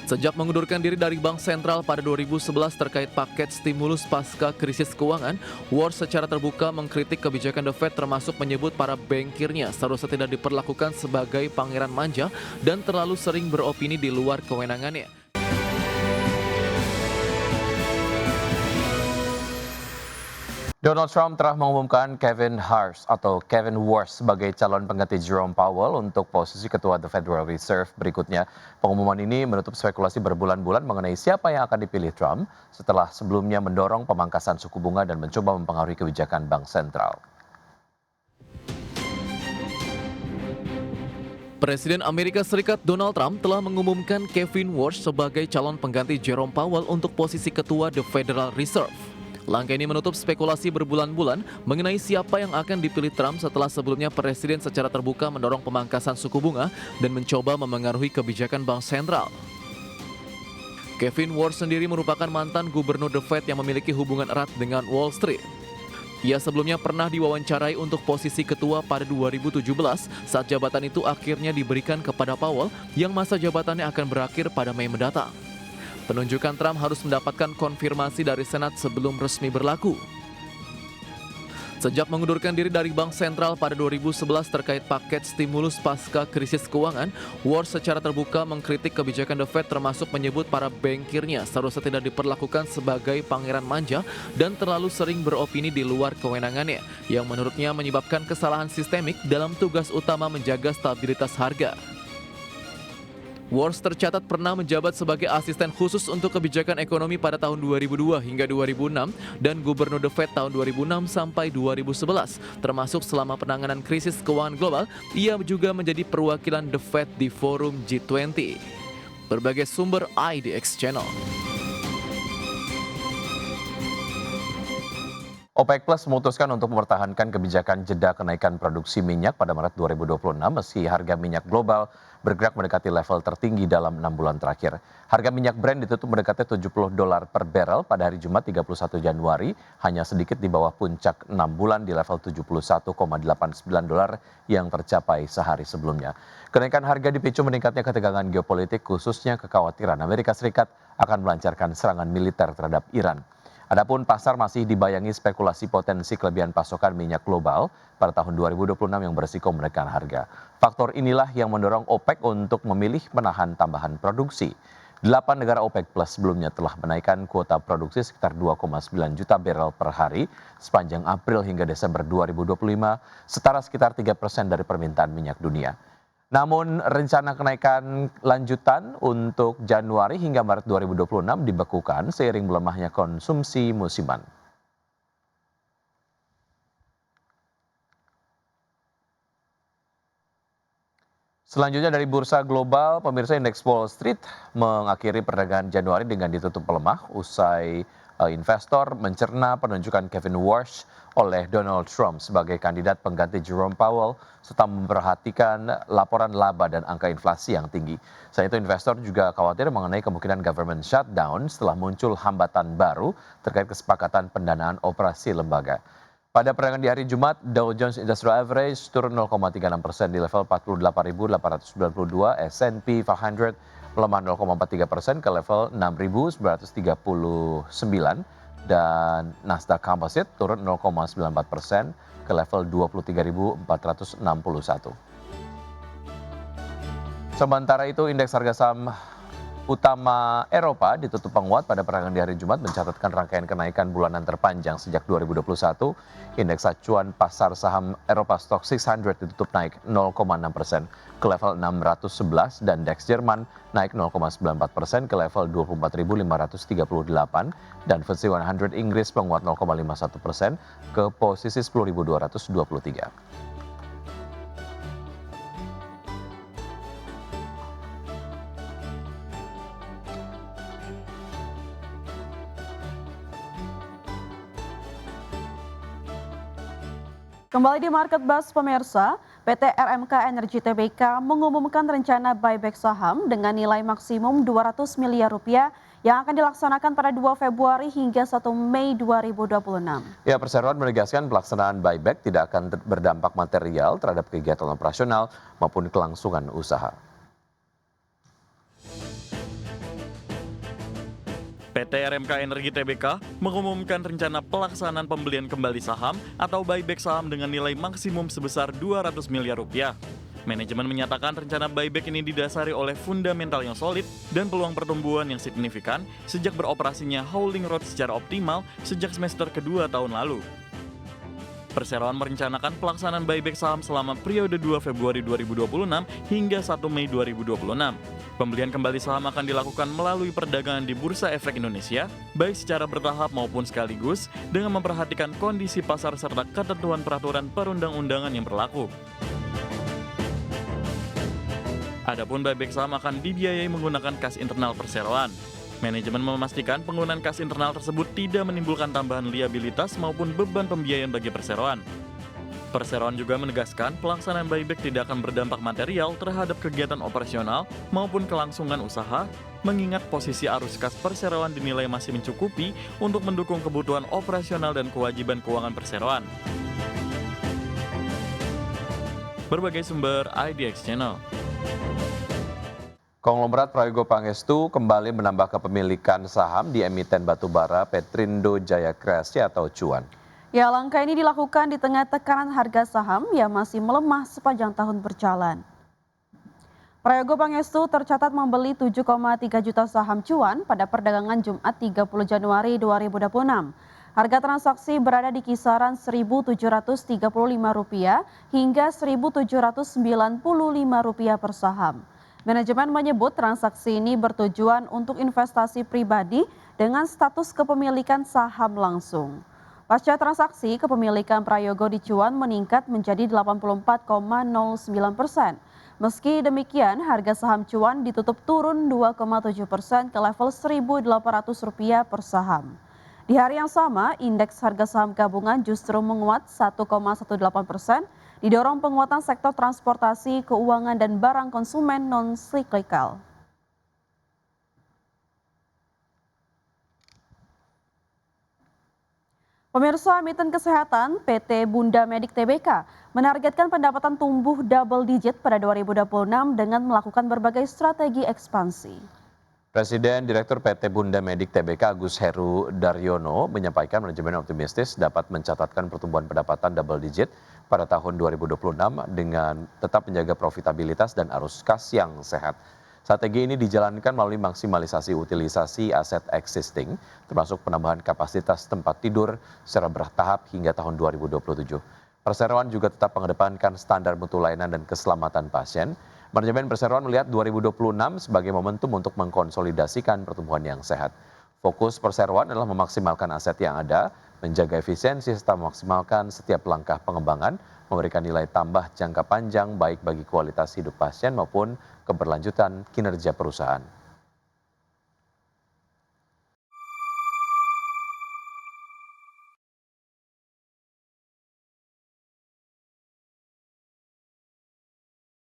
Sejak mengundurkan diri dari Bank Sentral pada 2011 terkait paket stimulus pasca krisis keuangan, Wars secara terbuka mengkritik kebijakan The Fed termasuk menyebut para bankirnya seharusnya tidak diperlakukan sebagai pangeran manja dan terlalu sering beropini di luar kewenangannya. Donald Trump telah mengumumkan Kevin Warsh sebagai calon pengganti Jerome Powell untuk posisi ketua The Federal Reserve berikutnya. Pengumuman ini menutup spekulasi berbulan-bulan mengenai siapa yang akan dipilih Trump setelah sebelumnya mendorong pemangkasan suku bunga dan mencoba mempengaruhi kebijakan bank sentral. Presiden Amerika Serikat Donald Trump telah mengumumkan Kevin Warsh sebagai calon pengganti Jerome Powell untuk posisi ketua The Federal Reserve. Langkah ini menutup spekulasi berbulan-bulan mengenai siapa yang akan dipilih Trump setelah sebelumnya Presiden secara terbuka mendorong pemangkasan suku bunga dan mencoba memengaruhi kebijakan bank sentral. Kevin Warsh sendiri merupakan mantan gubernur The Fed yang memiliki hubungan erat dengan Wall Street. Ia sebelumnya pernah diwawancarai untuk posisi ketua pada 2017 saat jabatan itu akhirnya diberikan kepada Powell yang masa jabatannya akan berakhir pada Mei mendatang. Penunjukan Trump harus mendapatkan konfirmasi dari Senat sebelum resmi berlaku. Sejak mengundurkan diri dari Bank Sentral pada 2011 terkait paket stimulus pasca krisis keuangan, Warsh secara terbuka mengkritik kebijakan The Fed termasuk menyebut para bankirnya seharusnya tidak diperlakukan sebagai pangeran manja dan terlalu sering beropini di luar kewenangannya, yang menurutnya menyebabkan kesalahan sistemik dalam tugas utama menjaga stabilitas harga. Warsh tercatat pernah menjabat sebagai asisten khusus untuk kebijakan ekonomi pada tahun 2002 hingga 2006 dan gubernur The Fed tahun 2006 sampai 2011. Termasuk selama penanganan krisis keuangan global, ia juga menjadi perwakilan The Fed di forum G20. Berbagai sumber IDX Channel. OPEC Plus memutuskan untuk mempertahankan kebijakan jeda kenaikan produksi minyak pada Maret 2026 meski harga minyak global bergerak mendekati level tertinggi dalam 6 bulan terakhir. Harga minyak Brent ditutup mendekati $70 per barel pada hari Jumat 31 Januari, hanya sedikit di bawah puncak 6 bulan di level $71,89 yang tercapai sehari sebelumnya. Kenaikan harga dipicu meningkatnya ketegangan geopolitik, khususnya kekhawatiran Amerika Serikat akan melancarkan serangan militer terhadap Iran. Adapun pasar masih dibayangi spekulasi potensi kelebihan pasokan minyak global pada tahun 2026 yang berisiko menekan harga. Faktor inilah yang mendorong OPEC untuk memilih menahan tambahan produksi. 8 negara OPEC Plus sebelumnya telah menaikkan kuota produksi sekitar 2,9 juta barel per hari sepanjang April hingga Desember 2025, setara sekitar 3% dari permintaan minyak dunia. Namun rencana kenaikan lanjutan untuk Januari hingga Maret 2026 dibekukan seiring melemahnya konsumsi musiman. Selanjutnya dari bursa global, pemirsa indeks Wall Street mengakhiri perdagangan Januari dengan ditutup melemah usai investor mencerna penunjukan Kevin Warsh oleh Donald Trump sebagai kandidat pengganti Jerome Powell serta memperhatikan laporan laba dan angka inflasi yang tinggi. Selain itu investor juga khawatir mengenai kemungkinan government shutdown setelah muncul hambatan baru terkait kesepakatan pendanaan operasi lembaga. Pada perdagangan di hari Jumat, Dow Jones Industrial Average turun 0,36% di level 48.892, S&P 500 melemah 0,43% ke level 6.939, dan Nasdaq Composite turun 0,94% ke level 23.461. Sementara itu, indeks harga saham utama Eropa ditutup menguat pada perdagangan di hari Jumat mencatatkan rangkaian kenaikan bulanan terpanjang sejak 2021. Indeks acuan pasar saham Eropa Stoxx 600 ditutup naik 0,6% ke level 611 dan DAX Jerman naik 0,94% ke level 24.538 dan FTSE 100 Inggris menguat 0,51% ke posisi 10.223. Kembali di Market Buzz pemirsa, PT RMK Energi Tbk mengumumkan rencana buyback saham dengan nilai maksimum Rp200 miliar yang akan dilaksanakan pada 2 Februari hingga 1 Mei 2026. Ya, perseroan menegaskan pelaksanaan buyback tidak akan berdampak material terhadap kegiatan operasional maupun kelangsungan usaha. PT RMK Energi Tbk mengumumkan rencana pelaksanaan pembelian kembali saham atau buyback saham dengan nilai maksimum sebesar 200 miliar rupiah. Manajemen menyatakan rencana buyback ini didasari oleh fundamental yang solid dan peluang pertumbuhan yang signifikan sejak beroperasinya Howling Road secara optimal sejak semester kedua tahun lalu. Perseroan merencanakan pelaksanaan buyback saham selama periode 2 Februari 2026 hingga 1 Mei 2026. Pembelian kembali saham akan dilakukan melalui perdagangan di Bursa Efek Indonesia, baik secara bertahap maupun sekaligus, dengan memperhatikan kondisi pasar serta ketentuan peraturan perundang-undangan yang berlaku. Adapun buyback saham akan dibiayai menggunakan kas internal perseroan. Manajemen memastikan penggunaan kas internal tersebut tidak menimbulkan tambahan liabilitas maupun beban pembiayaan bagi perseroan. Perseroan juga menegaskan pelaksanaan buyback tidak akan berdampak material terhadap kegiatan operasional maupun kelangsungan usaha, mengingat posisi arus kas perseroan dinilai masih mencukupi untuk mendukung kebutuhan operasional dan kewajiban keuangan perseroan. Berbagai sumber IDX Channel. Konglomerat Prayogo Pangestu kembali menambah kepemilikan saham di emiten batubara Petrindo Jaya Kreasi atau Cuan. Ya, langkah ini dilakukan di tengah tekanan harga saham yang masih melemah sepanjang tahun berjalan. Prayogo Pangestu tercatat membeli 7,3 juta saham Cuan pada perdagangan Jumat 30 Januari 2026. Harga transaksi berada di kisaran Rp1.735 hingga Rp1.795 per saham. Manajemen menyebut transaksi ini bertujuan untuk investasi pribadi dengan status kepemilikan saham langsung. Pasca transaksi, kepemilikan Prayogo di Cuan meningkat menjadi 84,09%. Meski demikian, harga saham Cuan ditutup turun 2,7% ke level Rp1.800 per saham. Di hari yang sama, indeks harga saham gabungan justru menguat 1,18%, didorong penguatan sektor transportasi, keuangan, dan barang konsumen non-siklikal. Pemirsa, emiten kesehatan PT Bunda Medik Tbk menargetkan pendapatan tumbuh double digit pada 2026 dengan melakukan berbagai strategi ekspansi. Presiden Direktur PT Bunda Medik Tbk Agus Heru Daryono menyampaikan manajemen optimistis dapat mencatatkan pertumbuhan pendapatan double digit pada tahun 2026 dengan tetap menjaga profitabilitas dan arus kas yang sehat. Strategi ini dijalankan melalui maksimalisasi utilisasi aset existing, termasuk penambahan kapasitas tempat tidur secara bertahap hingga tahun 2027. Perseroan juga tetap mengedepankan standar mutu layanan dan keselamatan pasien. Manajemen Perseroan melihat 2026 sebagai momentum untuk mengkonsolidasikan pertumbuhan yang sehat. Fokus Perseroan adalah memaksimalkan aset yang ada, menjaga efisiensi serta memaksimalkan setiap langkah pengembangan, memberikan nilai tambah jangka panjang baik bagi kualitas hidup pasien maupun keberlanjutan kinerja perusahaan.